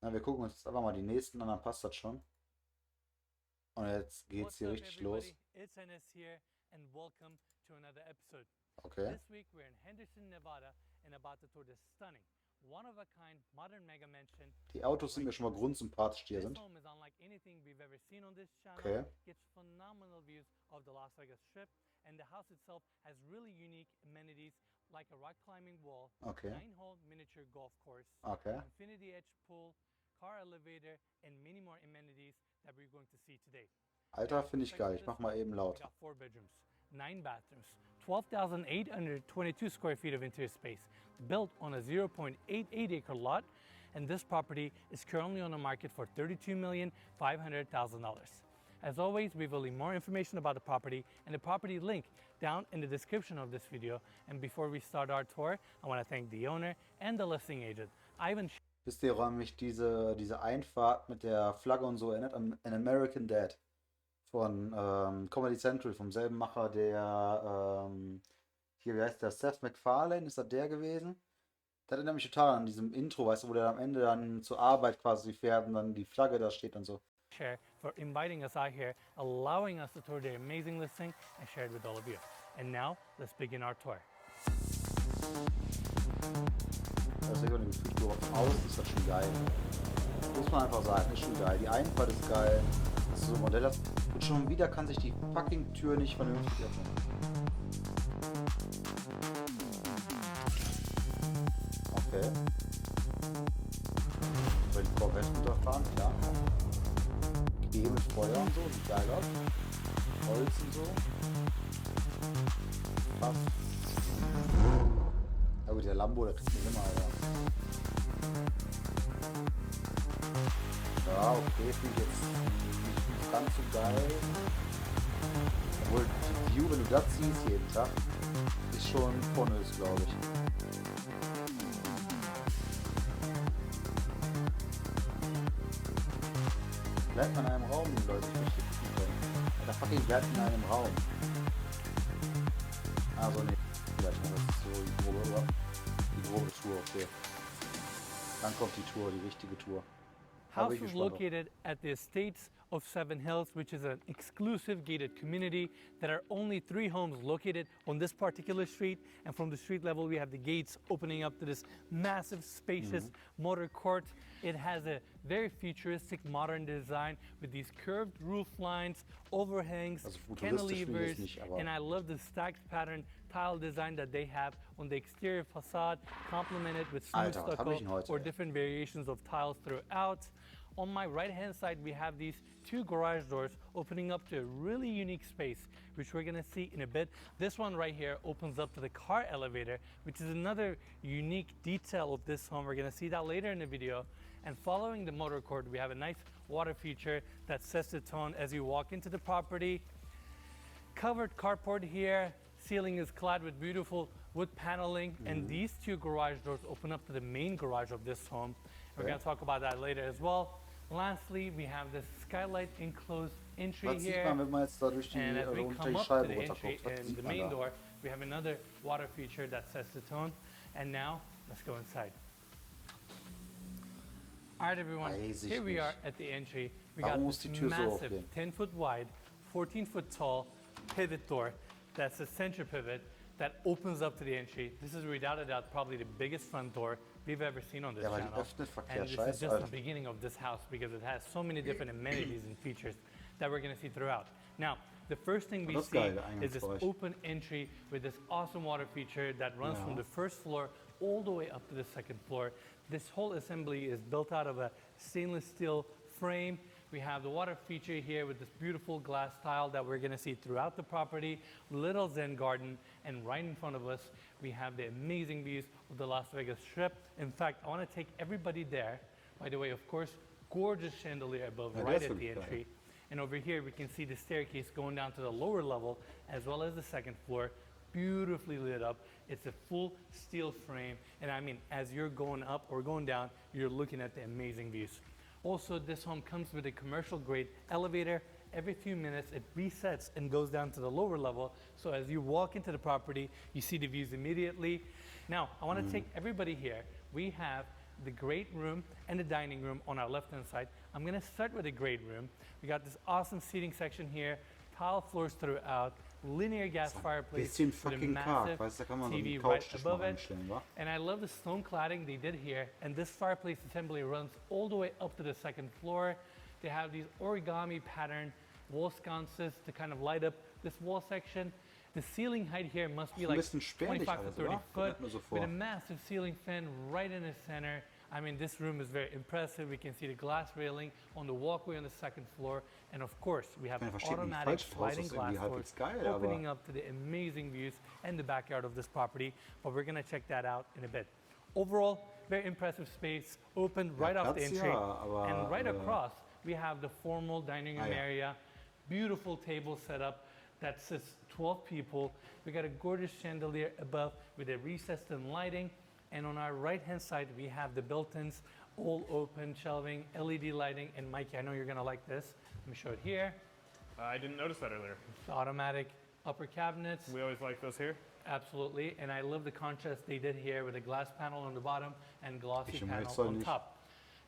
Na, wir gucken uns jetzt einfach mal die nächsten an, dann passt das schon. Und jetzt geht's hier richtig los. It's Enes here and welcome to another episode. Okay. This week we're in Henderson, Nevada and about to tour this stunning, one-of-a-kind modern mega mansion. Die Autos sind mir schon mal grundsympathisch, die hier This sind. home is unlike anything we've ever seen on this channel. Okay. Gets phenomenal views of the Las Vegas Strip, and the house itself has really unique amenities like a rock climbing wall, Okay. 9-hole miniature golf course, Okay. infinity edge pool, car elevator, and many more amenities that we're going to see today. Alter, finde ich geil. Ich mach mal eben We laut. got 4 bedrooms, 9 bathrooms, 12,822 square feet of interior space, built on a 0.88 acre lot, and this property is currently on the market for $32,500,000. As always, we will leave more information about the property and the property link down in the description of this video. And before we start our tour, I want to thank the owner and the listing agent, Ivan. Wisst ihr, woran mich diese Einfahrt mit der Flagge und so erinnert? An American Dad von Comedy Central, vom selben Macher, der hier, wie heißt der? Seth MacFarlane, ist das der gewesen? Das erinnert mich total an diesem Intro, weißt du, wo der am Ende dann zur Arbeit quasi fährt und dann die Flagge da steht und so. For inviting us out here, allowing us to tour their amazing listing and share it with all of you. And now, let's begin our tour. Also ich habe ein Gefühl, so außen ist das schon geil. Muss man einfach sagen, ist schon geil. Die Einfahrt ist geil, dass du so ein Modell hast. Und schon wieder kann sich die fucking Tür nicht vernünftig öffnen. Okay. Soll die Korvette runterfahren? Ja. Idee mit Feuer und so, sieht geil aus. Holz und so. Passt. Ja gut, der Lambo, der kriegt mich immer, Alter. Ja, okay, finde ich jetzt nicht ganz so geil. Obwohl, die View, wenn du das siehst jeden Tag, ist schon bonus, glaube ich. Bleibt man in einem Raum, die Leute sich richtig gucken können. Oder fucking bleibt in einem Raum. Also ne, vielleicht mal das ist so die grobe Tour, okay. Dann kommt die Tour, die richtige Tour. House is located at the Estates of Seven Hills, which is an exclusive gated community. There are only 3 homes located on this particular street, and from the street level we have the gates opening up to this massive, spacious motor court. It has a very futuristic, modern design with these curved roof lines, overhangs, cantilevers, and I love the stacked pattern tile design that they have on the exterior facade, complemented with smooth stucco or different variations of tiles throughout. On my right hand side we have these 2 garage doors opening up to a really unique space, which we're gonna see in a bit. This one right here opens up to the car elevator, which is another unique detail of this home. We're gonna see that later in the video. And following the motor court, we have a nice water feature that sets the tone as you walk into the property. Covered carport here. Ceiling is clad with beautiful wood paneling, and these 2 garage doors open up to the main garage of this home. We're going to talk about that later as well. Lastly, we have this skylight enclosed entry here. And as we come up to the entry and the main door, we have another water feature that sets the tone. And now, let's go inside. All right, everyone, here we are at the entry. We got this massive 10-foot wide, 14-foot tall pivot door. That's a center pivot that opens up to the entry. This is without a doubt probably the biggest front door we've ever seen on this channel. And this is just the beginning of this house because it has so many different amenities and features that we're going to see throughout. Now, the first thing we see is this open entry with this awesome water feature that runs from the first floor all the way up to the second floor. This whole assembly is built out of a stainless steel frame. We have the water feature here with this beautiful glass tile that we're going to see throughout the property, little Zen garden, and right in front of us, we have the amazing views of the Las Vegas Strip. In fact, I want to take everybody there. By the way, of course, gorgeous chandelier above right at the entry. And over here, we can see the staircase going down to the lower level, as well as the second floor, beautifully lit up. It's a full steel frame. And I mean, as you're going up or going down, you're looking at the amazing views. Also, this home comes with a commercial grade elevator. Every few minutes it resets and goes down to the lower level. So as you walk into the property, you see the views immediately. Now, I want to take everybody here. We have the great room and the dining room on our left-hand side. I'm gonna start with the great room. We got this awesome seating section here, tile floors throughout, linear gas fireplace Bisschen with a fucking massive karg, weißt du, da kann man so TV einen right Couchtisch above noch it. einstellen, wa? And I love the stone cladding they did here. And this fireplace assembly runs all the way up to the second floor. They have these origami pattern wall sconces to kind of light up this wall section. The ceiling height here must be Ein like bisschen spärlich 25 to alles, 30 oder? foot Kommt mir so with vor. a massive ceiling fan right in the center. I mean, this room is very impressive. We can see the glass railing on the walkway on the second floor. And of course, we have Man versteht nicht automatic falsch, das Haus sliding ist glass irgendwie doors halbwegs geil, opening aber up to the amazing views and the backyard of this property. But we're gonna check that out in a bit. Overall, very impressive space, open right off the Platz entry. ja, aber, And right across, we have the formal dining room ja. area. Beautiful table setup that sits 12 people. We got a gorgeous chandelier above with a recessed in lighting. And on our right-hand side, we have the built-ins, all open shelving, LED lighting. And Mikey, I know you're gonna like this. Let me show it here. I didn't notice that earlier. The automatic upper cabinets. We always like those here. Absolutely, and I love the contrast they did here with a glass panel on the bottom and glossy Ich panel soll on nicht. top.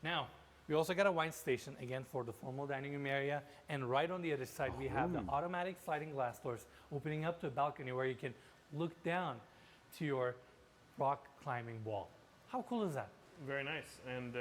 Now, we also got a wine station, again, for the formal dining room area, and right on the other side, we have the automatic sliding glass doors opening up to a balcony where you can look down to your rock climbing wall. How cool is that? Very nice. And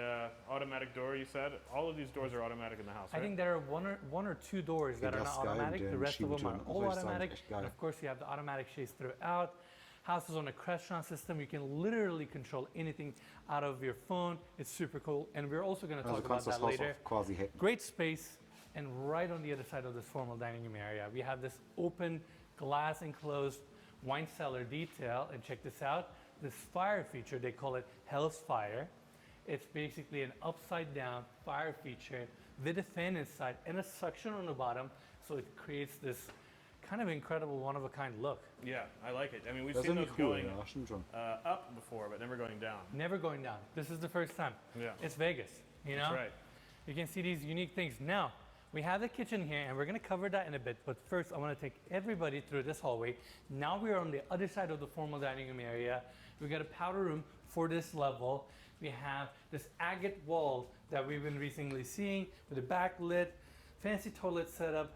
automatic door, you said. All of these doors are automatic in the house, I right? think there are one or two doors that are das not ist geil, automatic. mit The den rest of them are Schiebetüren. all Muss ich sagen, automatic. echt geil. And of course, you have the automatic shades throughout. House is on a restaurant system. You can literally control anything out of your phone. It's super cool. And we're also going to Also talk about kannst du das that Haus later. auch quasi hacken. Great space. And right on the other side of this formal dining room area, we have this open glass enclosed wine cellar detail. And check this out. This fire feature, they call it Hell's Fire. It's basically an upside down fire feature with a fan inside and a suction on the bottom. So it creates this kind of incredible one-of-a-kind look. Yeah, I like it. I mean, we've Das ist seen irgendwie those cool, going ja, stimmt schon. up before, but never going down. Never going down. This is the first time. Yeah. It's Vegas, you know? That's right. You can see these unique things. Now, we have the kitchen here, and we're going to cover that in a bit. But first, I want to take everybody through this hallway. Now we are on the other side of the formal dining room area. We got a powder room for this level. We have this agate wall that we've been recently seeing with a backlit, fancy toilet setup.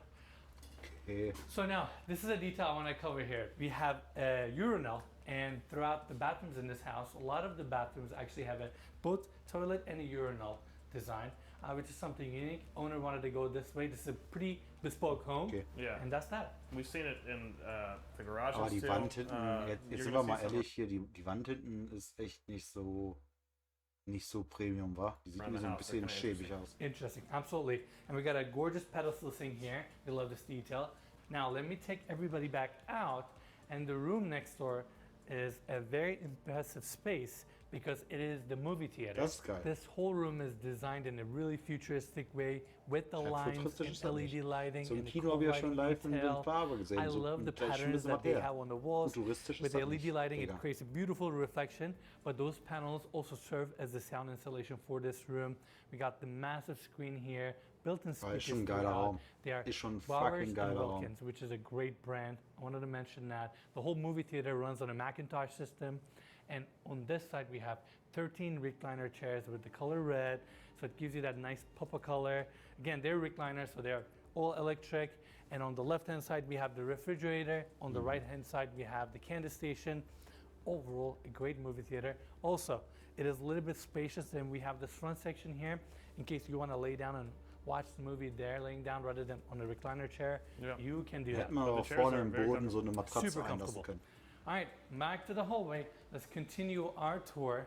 Okay. So now, this is a detail I want to cover here. We have a urinal, and throughout the bathrooms in this house, a lot of the bathrooms actually have a both toilet and a urinal design, which is something unique. Owner wanted to go this way. This is a pretty bespoke home, Okay. Yeah. and that's that. We've seen it in the garages Aber die too. Wand hinten, jetzt you're sind gonna wir mal see some- ehrlich hier, die Wand hinten ist echt nicht so Premium, wa? Die sieht Around irgendwie the so ein house, they're bisschen kinda schäbig aus. Interesting, absolutely. And we got a gorgeous pedestal sink here. We love this detail. Now, let me take everybody back out, and the room next door is a very impressive space because it is the movie theater. Das ist geil. This whole room is designed in a really futuristic way with the Ja, lines futuristisch and ist das LED nicht. lighting So im and the Kino cool habe ich ja schon lighting live in detail. Farbe gesehen. I so, love the und das ist schon ein patterns bisschen that they was have on the walls. Futuristisch With ist the das LED nicht, lighting, it Digga. creates a beautiful reflection, but those panels also serve as the sound insulation for this room. We got the massive screen here, built-in Ah, speakers ist schon ein geiler throughout. Raum. They are Ist schon ein Bowers fucking and geiler Raum. Wilkins, which is a great brand. I wanted to mention that. The whole movie theater runs on a Macintosh system. And on this side, we have 13 recliner chairs with the color red. So it gives you that nice purple color. Again, they're recliners, so they're all electric. And on the left-hand side, we have the refrigerator. On the right-hand side, we have the candy station. Overall, a great movie theater. Also, it is a little bit spacious, and we have this front section here in case you want to lay down and watch the movie there, laying down rather than on a recliner chair. Yeah. You can do Da that. hätten wir the aber chairs vorne are im very Boden so eine Matratze Super einlassen comfortable. können. All right, back to the hallway. Let's continue our tour.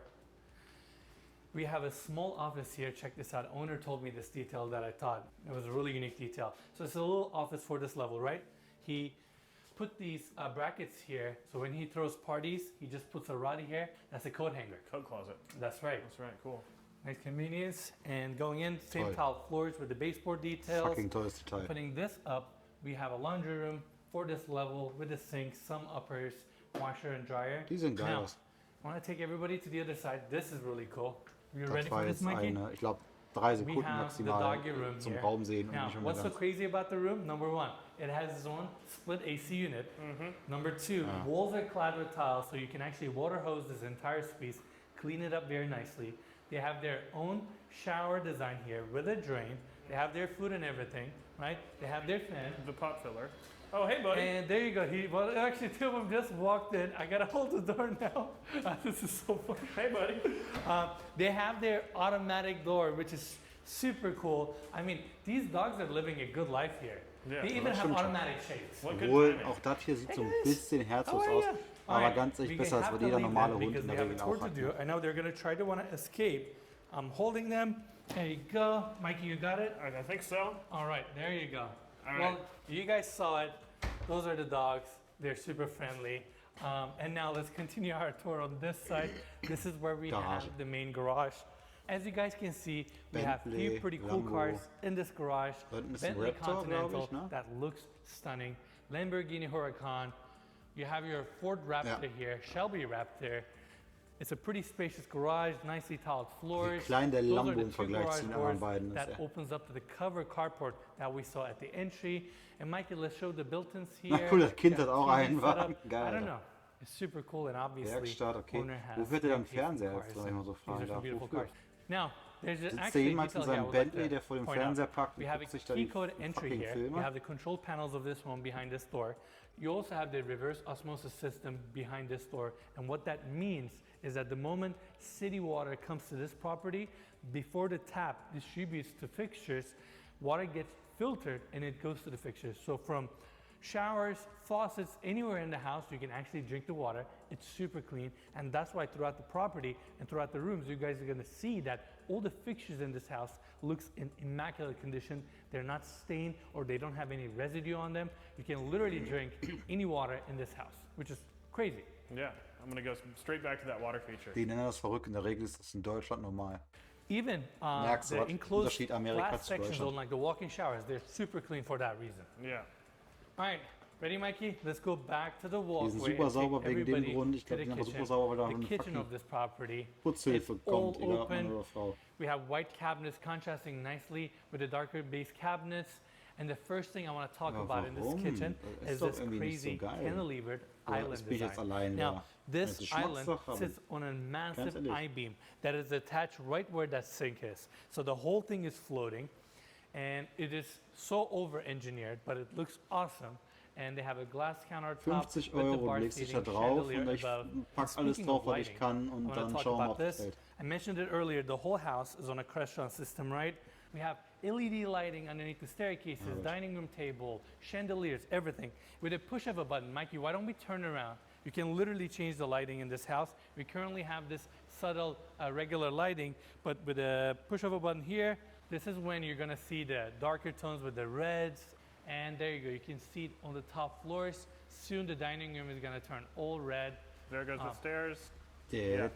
We have a small office here. Check this out. Owner told me this detail that I thought it was a really unique detail. So it's a little office for this level, right? He put these brackets here. So when he throws parties, he just puts a rod here. That's a coat hanger. Coat closet. That's right. That's right. Cool. Nice convenience. And going in, same Toll. tile floors with the baseboard details. Fucking tolles Detail. Putting this up, we have a laundry room for this level with a sink, some uppers, washer and dryer. Die sehen geil Now, aus. I want to take everybody to the other side. This is really cool. You Das ready war for this, jetzt Mikey? eine, ich glaube, 3 We Sekunden have the maximal doggy room zum here. Raum sehen und Now, nicht mehr what's so ganz. crazy about the room? Number one, it has its own split AC unit. Number two, Ah. walls are clad with tile, so you can actually water hose this entire space, clean it up very nicely. They have their own shower design here with a drain. They have their food and everything, right? They have their fan. The pot filler. Oh, hey, buddy. And there you go. Well, actually, two of them just walked in. I gotta hold the door now. This is so funny. Hey, buddy. They have their automatic door, which is super cool. I mean, these dogs are living a good life here. Yeah, They even das have stimmt schon. automatic shades. What good Obwohl, timing. auch das hier sieht so ein guys. bisschen herzlos How are aus. ya? Aber Alright, ganz ehrlich we besser, als have was to jeder leave normale them Hund because in they der have a Regel tour auch to hat. do. Ne? I know they're gonna try to want to escape. I'm holding them. There you go. Mikey, you got it? I think so. All right, there you go. All Well, right. you guys saw it. Those are the dogs. They're super friendly. And now let's continue our tour on this side. This is where we Garage. have the main garage. As you guys can see, we have a few Bentley, pretty cool Lambo. cars in this garage. Da hinten ist ein Bentley Raptor, glaube Continental, ich, ne? that looks stunning. Lamborghini Huracan. You have your Ford Raptor Ja. here, Shelby Raptor. It's a pretty spacious garage, nicely tiled floors. klein der Those are Lambo the im two Vergleich garage zu den anderen doors beiden ist, that ja. opens up to the cover carport that we saw at the entry. And Mikey, let's show the built-ins Na here. cool, das Kind You hat have auch TV einen setup. Wagen. I Geil. don't know. It's super cool and obviously Werkstatt, okay. owner has Wo wird er dann great taste in Fernseher cars, jetzt, wenn ich mal so and fragen these are some darf? beautiful Wofür? cars. Now, there's Sitzt actually er a jemals in detail here I seinem would like Bentley, to der vor dem point out. Fernseher parkt und We have a guckt sich da key die code entry fucking here. Filme? You have the control panels of this home behind this door. You also have the reverse osmosis system behind this door. And what that means is that the moment city water comes to this property, before the tap distributes to fixtures, water gets filtered and it goes to the fixtures. So from showers, faucets, anywhere in the house, you can actually drink the water. It's super clean. And that's why throughout the property and throughout the rooms, you guys are gonna see that all the fixtures in this house looks in immaculate condition. They're not stained or they don't have any residue on them. You can literally drink any water in this house, which is crazy. Yeah, I'm going to go straight back to that water feature. Die nennen das verrückt, in der Regel ist das in Deutschland normal. Even Merkst du, the was enclosed Unterschied Amerika glass zu sections Deutschland? on like the walk-in showers, they're super clean for that reason. Yeah. All right, ready, Mikey? Let's go back to the Die walkway. sind super and take sauber wegen dem everybody Grund. Ich to glaube, the die sind aber super kitchen. sauber, weil da The eine kitchen fucking of this property. Putzhilfe It's all kommt, egal ob Mann open. oder Frau. We have white cabinets contrasting nicely with the darker base cabinets. And the first thing I want to talk Aber about in this warum? kitchen Das ist is doch this irgendwie nicht so crazy geil. cantilevered Oder island bin ich jetzt design. allein Now, da? this Das ist island Geschmackssache, aber sits on a massive ehrlich. I-beam that is attached right where that sink is. So the whole thing is floating and it is so over-engineered, but it looks awesome. And they have a glass countertop 50 with the Euro, bar legst dich seating, da drauf chandelier und ich above. pack And alles speaking drauf, of was ich lighting, kann I und wanna dann talk schauen wir mal, about ob es this. fällt. I mentioned it earlier, the whole house is on a Crestron system, right? We have LED lighting underneath the staircases, dining room table, chandeliers, everything. With a push of a button, Mikey, why don't we turn around? You can literally change the lighting in this house. We currently have this subtle regular lighting, but with a push of a button here, this is when you're gonna see the darker tones with the reds. And there you go, you can see it on the top floors. Soon the dining room is gonna turn all red. There goes the stairs. These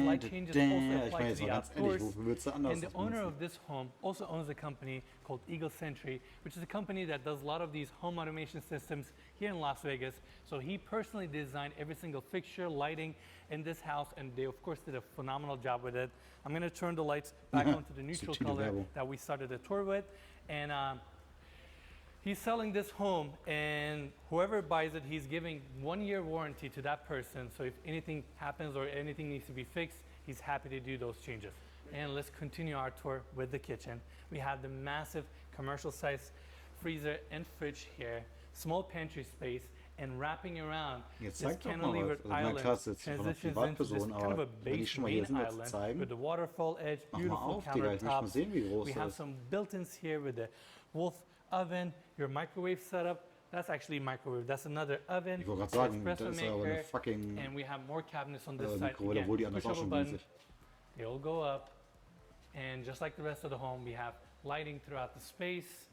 light changes also Ich apply meine to jetzt the mal ganz ehrlich, outdoors. wofür würdest du anders And the das owner benutzen? of this home also owns a company called Eagle Sentry, which is a company that does a lot of these home automation systems here in Las Vegas. So he personally designed every single fixture, lighting in this house, and they of course did a phenomenal job with it. I'm gonna turn the lights back onto the neutral Subtile color Werbung. that we started the tour with. And he's selling this home, and whoever buys it, he's giving 1 year warranty to that person. So if anything happens or anything needs to be fixed, he's happy to do those changes. And let's continue our tour with the kitchen. We have the massive commercial size freezer and fridge here, small pantry space, and wrapping around Jetzt this zeig doch mal cantilevered was. Also, ich meine, island klar, das ist jetzt von einer transitions into this Privatperson, kind of a aber wenn die base schon mal hier main sind, jetzt island zeigen. with the waterfall edge, Mach mal beautiful auf, Digga, ich möchte mal countertops. sehen, wie groß We das have ist. some built-ins here with the Wolf oven, your microwave setup. That's actually a microwave. That's another oven. Ich wollte gerade sagen, espresso das ist aber eine maker, fucking and we have more cabinets on this side. Mikrowelle, Again, obwohl die anders push auch of a schon button, riesig. they all go up. And just like the rest of the home, we have lighting throughout the space.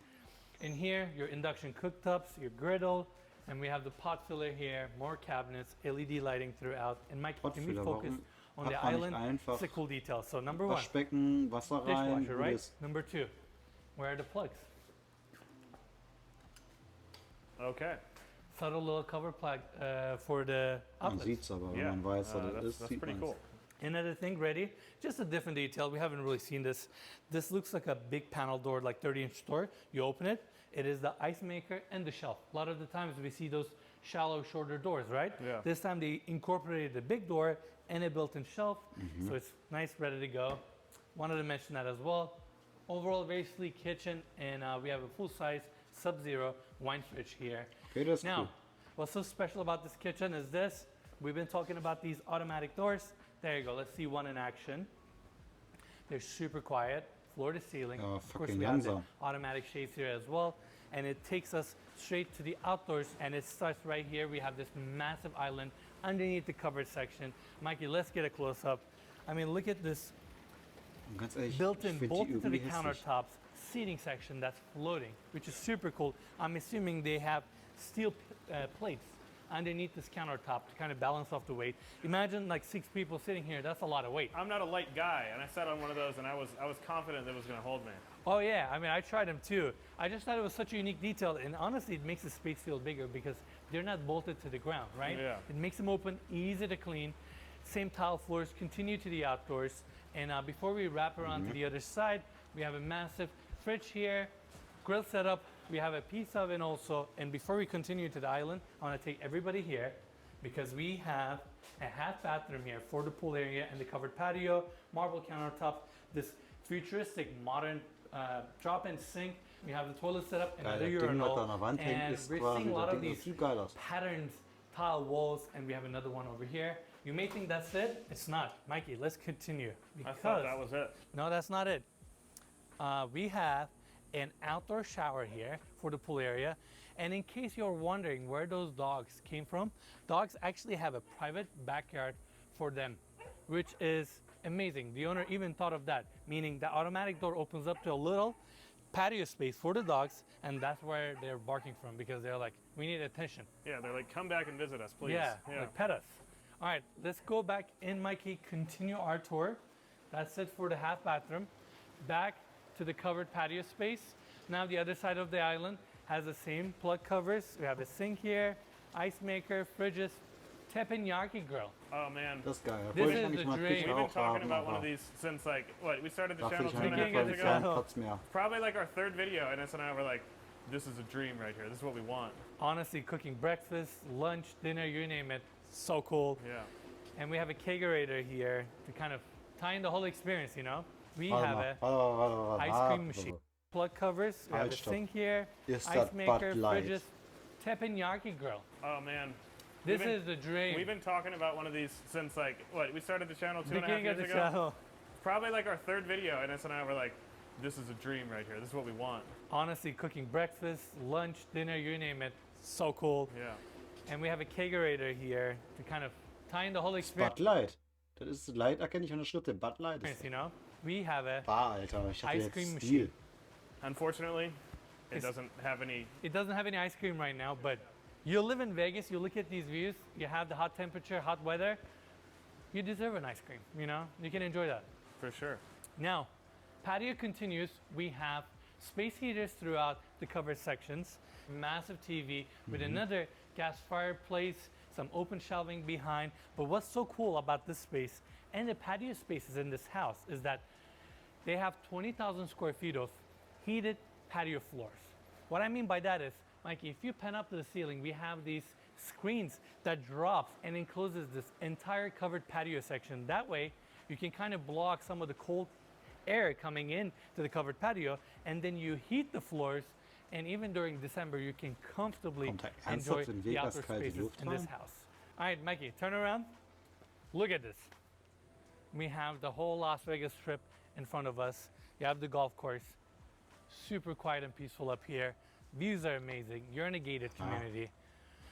In here, your induction cooktops, your griddle, and we have the pot filler here, more cabinets, LED lighting throughout. And Mike, can we Potfiller, focus warum on the hat man nicht island? einfach It's a cool detail. So number one, Waschbecken, Wasser rein, dishwasher, gut right? ist. Number two, where are the plugs? Okay. Subtle little cover plug for the Man outlets. sieht es aber, wenn Yeah. man weiß, was das That's ist, sieht pretty man cool. Another thing, ready? Just a different detail. We haven't really seen this. This looks like a big panel door, like 30-inch door. You open it, it is the ice maker and the shelf. A lot of the times we see those shallow, shorter doors, right? Yeah. This time they incorporated the big door and a built-in shelf, so it's nice, ready to go. Wanted to mention that as well. Overall, very sleek kitchen, and we have a full-size Sub-Zero wine fridge here. Okay, das ist Now, cool. what's so special about this kitchen is this. We've been talking about these automatic doors. There you go. Let's see one in action. They're super quiet, floor to ceiling. Oh, Of course, fucking we have the langsam. automatic shades here as well. And it takes us straight to the outdoors, and it starts right here. We have this massive island underneath the covered section. Mikey, let's get a close-up. I mean, look at this Und ganz ehrlich, ich built-in finde both die to the irgendwie hässlich. countertops seating section that's floating, which is super cool. I'm assuming they have steel plates underneath this countertop to kind of balance off the weight. Imagine like 6 people sitting here. That's a lot of weight. I'm not a light guy, and I sat on one of those, and I was confident that it was going to hold me. Oh yeah, I mean, I tried them too. I just thought it was such a unique detail, and honestly, it makes the space feel bigger because they're not bolted to the ground, right? Yeah. It makes them open, easy to clean. Same tile floors, continue to the outdoors. And before we wrap around to the other side, we have a massive fridge here, grill setup. We have a pizza oven also. And before we continue to the island, I want to take everybody here because we have a half bathroom here for the pool area and the covered patio, marble countertop, this futuristic modern drop-in sink. We have the toilet set up, Geil, another das Ding, was da urinal, an der Wand hängt, and ist we're quasi, seeing a lot das of Ding these sieht geil aus. patterns, tile walls, and we have another one over here. You may think that's it. It's not. Mikey, let's continue. I thought that was it. No, that's not it. We have an outdoor shower here for the pool area. And in case you're wondering where those dogs came from, dogs actually have a private backyard for them, which is amazing. The owner even thought of that, meaning the automatic door opens up to a little patio space for the dogs, and that's where they're barking from because they're like, we need attention. Yeah, they're like, come back and visit us, please. Yeah, like pet us. All right, let's go back in, Mikey, continue our tour. That's it for the half bathroom. Back to the covered patio space. Now the other side of the island has the same plug covers. We have a sink here, ice maker, fridges, teppanyaki grill. Oh man, Das ist geil. This Wollte ich is eigentlich the mal dream. we've Küche been auch talking haben, about one of aber these since like what? We started the da channel finde ich 2.5 einfach years mit ago. keinen Platz mehr. Probably like our third video, and and I were like, this is a dream right here. This is what we want. Honestly, cooking breakfast, lunch, dinner, you name it. So cool. Yeah. And we have a kegerator here to kind of tie in the whole experience, you know? We Warte have mal, a warte, ice cream machine. Plug covers, we have Halt, a stopp. sink here, Ist ice das maker, Bud Light? fridges, teppanyaki grill. Oh man. This We've been- is the dream. We've been talking about one of these since like what? We started the channel 2.5 Beginning years of the ago. channel. Probably like our third video, and I were like, this is a dream right here. This is what we want. Honestly, cooking breakfast, lunch, dinner, you name it. So cool. Yeah. And we have a kegerator here to kind of tie in the whole experience, Bud Light. Das ist Light, erkenne ich an der Schritte. Bud Light ist you know? We have a, Bar, Alter. Ich hatte Ice jetzt cream Stil. machine. Unfortunately, it It's- doesn't have any. it doesn't have any ice cream right now, but you live in Vegas, you look at these views, you have the hot temperature, hot weather, you deserve an ice cream, you know? You can enjoy that. For sure. Now, patio continues. We have space heaters throughout the covered sections, massive TV with another gas fireplace, some open shelving behind. But what's so cool about this space and the patio spaces in this house is that they have 20,000 square feet of heated patio floors. What I mean by that is, Mikey, if you pen up to the ceiling, we have these screens that drops and encloses this entire covered patio section. That way, you can kind of block some of the cold air coming in to the covered patio, and then you heat the floors, and even during December, you can comfortably Kommt da enjoy ernsthaft in the Vegas outdoor kalte spaces Luft in this rein? house. All right, Mikey, turn around. Look at this. We have the whole Las Vegas Strip in front of us. You have the golf course. Super quiet and peaceful up here. Views are amazing. You're in a gated community.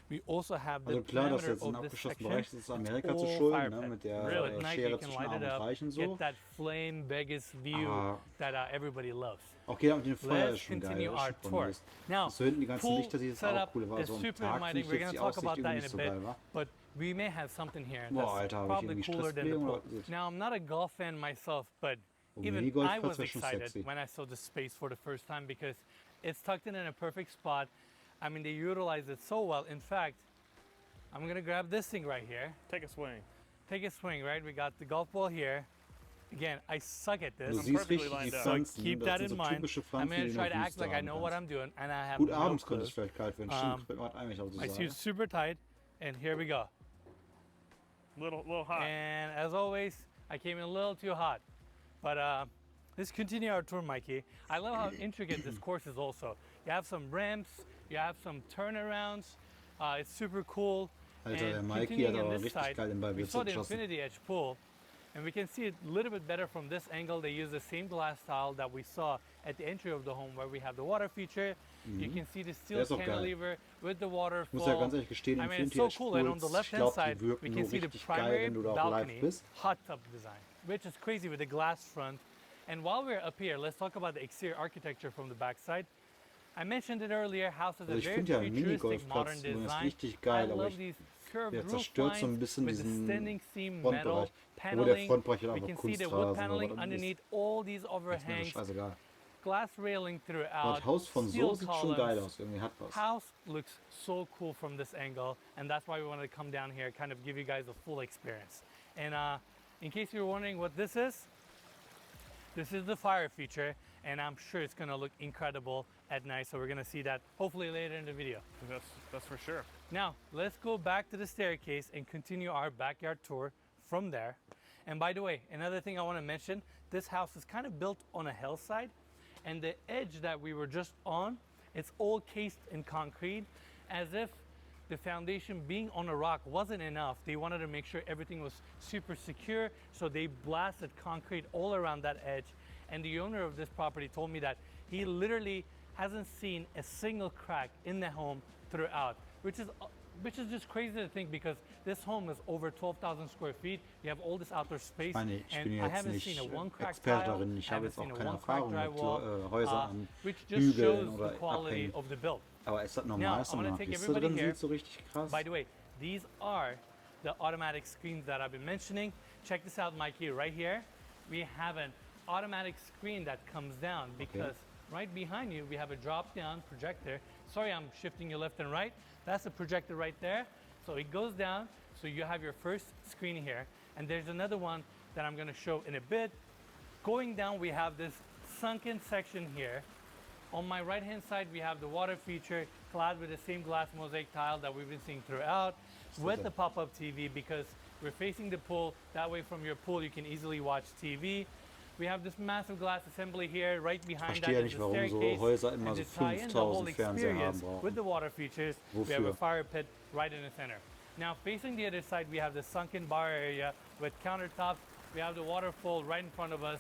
We also have the Also klar, dass perimeter jetzt in of this abgeschlossenen section. Bereich ist Amerika It's zu all schulden, fire ne, pit. mit der Really, at night Schere you can zwischen light Arm it und up, Reich und so. get that flame Vegas view Aber that everybody loves. okay, mit dem Feuer Let's ist schon geil. continue Das our ist schon tour. bonus. Now, So hinten die ganzen pool Lichter, die ist auch setup cool. War is so am super Tag finde inviting. ich We're jetzt going die to talk Aussicht about that irgendwie in nicht a so bit, geil, wa? but we may have something here Boah, that's Alter, habe ich probably irgendwie cooler than the Stresspläne pool. oder was? Now, I'm not a golf fan myself, but even Minigolf I was wäre schon excited sexy. when I saw the space for the first time because it's tucked in a perfect spot. I mean, they utilize it so well. In fact, I'm going to grab this thing right here. Take a swing. Take a swing, right? We got the golf ball here. Again, I suck at Du this. I'm siehst perfectly richtig die lined up. So Pflanzen, keep das that sind in so mind. typische I'm Pflanzen, going die to du try in to der act Wüste like I haben know what kannst. I'm doing, and I have Gut, no abends clue. könnte es vielleicht kalt werden. Stimmt, warte, eigentlich auch so My sein. suit's super tight, and here we go. Little hot. And as always, I came in a little too hot, but let's continue our tour, Mikey. I love how intricate this course is also. You have some ramps, you have some turnarounds. It's super cool. Alter, der And Mikey continuing hat on aber this richtig side, geil den Ball we saw the geschossen. infinity edge pool, and we can see it a little bit better from this angle. They use the same glass tile that we saw at the entry of the home where we have the water feature. You can see the steel ist auch geil. cantilever with the Ich muss ja waterfall. ganz ehrlich gestehen, I mean, it's Infinity so Edge cool. And on the Pools, ich left-hand glaube, side, die we wirken can nur see the richtig geil, primary wenn du da auch live balcony bist. hot tub design, which is crazy with the glass front. And while we're up here, let's talk about the exterior architecture from the backside. I mentioned it earlier, house has a Also ich very finde ja einen futuristic modern Minigolfplatz übrigens design. richtig I geil, aber love these curved der roof zerstört so ein lines bisschen with the diesen standing seam metal Frontbereich. Obwohl der paneling. Frontbereich hat We einfach can see the wood Kunstrasen, aber paneling das underneath all these ist mir overhangs, scheißegal. glass railing Aber throughout, das Haus von steel so sieht schon geil columns. aus, irgendwie hat was. House looks so cool from this angle, and that's why we wanted to come down here, kind of give you guys a full experience. And in case you're wondering what this is the fire feature, and I'm sure it's gonna look incredible at night, so we're gonna see that hopefully later in the video. That's for sure. Now, let's go back to the staircase and continue our backyard tour from there. And by the way, another thing I wanna mention, this house is kind of built on a hillside, and the edge that we were just on, it's all cased in concrete, as if the foundation being on a rock wasn't enough. They wanted to make sure everything was super secure, so they blasted concrete all around that edge. And the owner of this property told me that he literally hasn't seen a single crack in the home throughout, which is just crazy to think, because this home is over 12,000 square feet. You have all this outdoor space, Ich meine, ich bin and I jetzt haven't nicht seen a one crack Experte tile, darin, ich I habe haven't jetzt auch seen a keine one crack Erfahrung mit drywall, Häusern an which just shows Hügeln the oder quality Abhängen. of the build. Aber ist das Now, normal, I ist wanna normal. take Kiste everybody drin here. sieht so richtig krass. By the way, these are the automatic screens that I've been mentioning. Check this out, Mikey, right here. We have an automatic screen that comes down, because right behind you, we have a drop-down projector. Sorry, I'm shifting you left and right. That's the projector right there. So it goes down, so you have your first screen here. And there's another one that I'm gonna show in a bit. Going down, we have this sunken section here. On my right-hand side, we have the water feature clad with the same glass mosaic tile that we've been seeing throughout, with the pop-up TV, because we're facing the pool. That way, from your pool, you can easily watch TV. We have this massive glass assembly here. Right behind that verstehe is nicht, the warum so staircase. Häuser immer And so to tie in the whole 5000 Fernseher haben experience brauchen. with the water features, we have a Wofür? fire pit right in the center. Now, facing the other side, we have the sunken bar area with countertops. We have the waterfall right in front of us.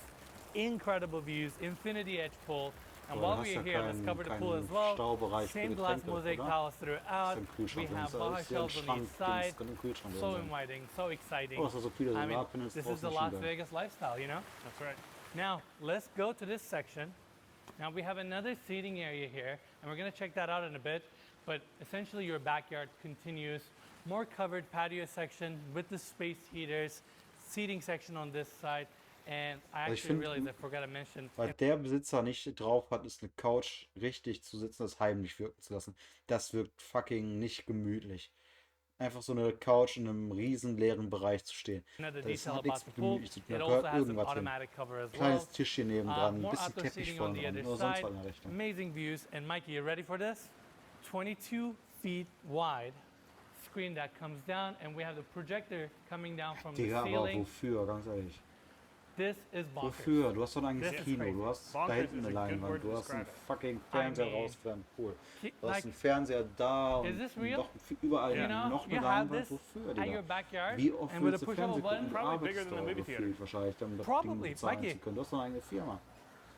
Incredible views, infinity edge pool. And Aber while du we're hast ja here, let's cover the pool as keinen well. Staubereich für Same glass Getränke, mosaic oder? tiles Das throughout. ist ein We Kühlschrank drin, have ist bar alles hier ein shelves on Schrank each side. drin, ein Kühlschrank So drin. inviting, so exciting. Oh, das ist so viele I mean, Solarpanels this is draußen, the schon Las geil. Vegas lifestyle, you know? That's right. Now, let's go to this section. Now, we have another seating area here, and we're gonna check that out in a bit. But essentially, your backyard continues. More covered patio section with the space heaters, seating section on this side. And I Also ich actually find, realized I forgot to mention, weil der Besitzer nicht drauf hat, ist eine Couch richtig zu sitzen, das heimlich wirken zu lassen. Das wirkt fucking nicht gemütlich. Einfach so eine Couch in einem riesen leeren Bereich zu stehen. another Das detail hat about nichts the pool. gemütlich zu tun. It Da also gehört has an irgendwas hin. automatic cover as well. Kleines Tischchen nebendran, ein More bisschen outdoor Teppich seating on vorne the dran other oder sonst side. was in der Richtung. Amazing views. And Mikey, you ready for this? 22 feet wide screen that comes down, and we have the projector coming down from the Digga, aber ceiling. wofür, ganz ehrlich? This is bonkers. Wofür? Du hast doch ein This eigenes is Kino, crazy. du hast da Bonkers hinten is eine a good word Leinwand, to du hast einen describe fucking Fernseher mean, raus für einen Pool. Du like, hast einen Fernseher da is und this real? noch überall You know, noch you eine have Leinwand. this Wofür, at your Digga? backyard, Wie oft and with a willst du push of a Fernsehen gucken? button, Du Probably bigger arbeitest than da the movie gefühlt theater. wahrscheinlich, um das Probably, Ding bezahlen Mikey. zu können. Du hast doch eine eigene Firma.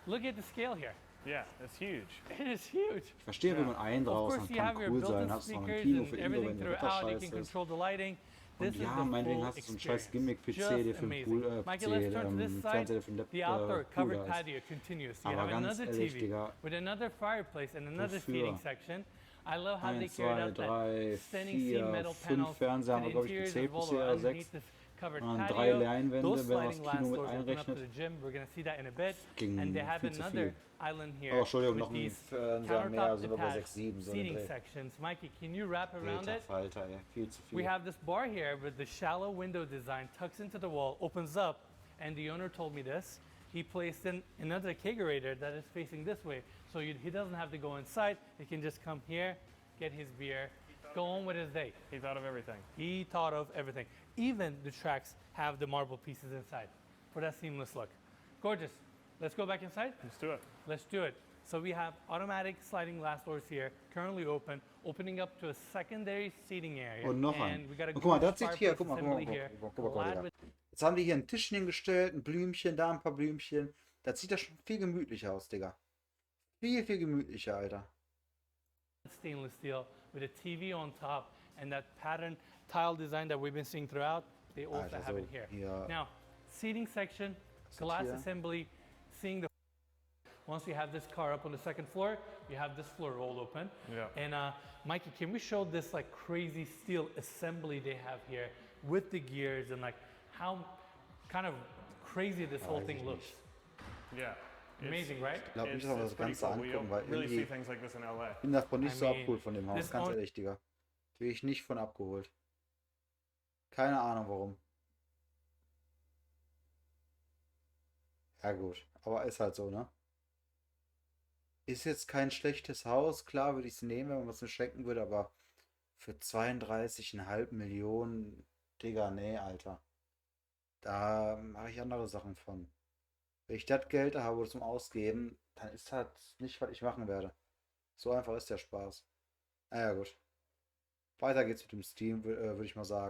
look at the scale here. Yeah, it's huge. It is huge. Ich verstehe, wenn man einen Of draußen course, hat, you kann have your cool sein, built-in hast noch ein speakers Kino and für Indoor, everything wenn der Wetter throughout. You scheiße can ist. control the lighting. This Und is ja, the meinetwegen full hast du so einen scheiß experience. Gimmick-PC, Just der für den amazing. Pool, Mikey, let's turn to this side. Fernseher für den The outdoor Pool covered da ist. patio continues. You Aber have ganz another ehrlich, TV Digga, with another fireplace and another wofür? seating section. I love how they 1, carried 2, out 3, that standing seam 4, metal 5 panels Fernseher to haben the wir, glaube ich, interiors gezählt as well bisher, or oder 6. underneath this covered Und 3 patio. Leinwände, Those wenn man das sliding Kino glass mit doors open up to einrechnet. the gym. We're gonna see that in a bit. Ging And they have viel zu another viel. island here Oh, Entschuldigung, with noch ein these Fernseher mehr, countertop sind wir bei attached 6, 7, so seating ein Dreh. sections. Mikey, can you wrap around Alter it? Falter, ey, viel zu viel. We have this bar here with the shallow window design, tucks into the wall, opens up, and the owner told me this. He placed in another kegerator that is facing this way, so he doesn't have to go inside. He can just come here, get his beer, go on with his day. He thought of everything. He thought of everything. Even the tracks have the marble pieces inside for that seamless look. Gorgeous. Let's go back inside. Let's do it. Let's do it. So we have automatic sliding glass doors here, currently open, opening up to a secondary seating area. Und noch And ein. we got a Und guck mal, gorgeous das sieht hier, fireplace guck mal, assembly here, clad Digga. with Jetzt haben die hier ein Tischchen hingestellt, ein Blümchen, da ein paar Blümchen. Das sieht ja schon viel gemütlicher aus, Digga. Viel, viel gemütlicher, Alter. stainless steel with a TV on top, and that pattern tile design that we've been seeing throughout, they also Alter, have so it here. hier. Now, seating section, Was glass hier? assembly, seeing the. Once you have this car up on the second floor, you have this floor all open. Yeah. And Mikey, can we show this like crazy steel assembly they have here with the gears and like how kind of crazy this whole thing looks? Yeah. Amazing, right? Ich glaube nicht, It's, dass wir it's das pretty Ganze cool. We angucken, don't weil really see irgendwie things like this in LA. bin davon nicht I so mean, abgeholt von dem Haus, this ganz own- ehrlich, Digga. Bin ich nicht von abgeholt. Keine Ahnung warum. Ja gut, aber ist halt so, ne? Ist jetzt kein schlechtes Haus, klar würde ich es nehmen, wenn man was mir schenken würde, aber für 32,5 Millionen, Digga, nee, Alter. Da mache ich andere Sachen von. Wenn ich das Geld habe zum Ausgeben, dann ist halt nicht, was ich machen werde. So einfach ist der Spaß. Naja, gut. Weiter geht's mit dem Steam, würde ich mal sagen.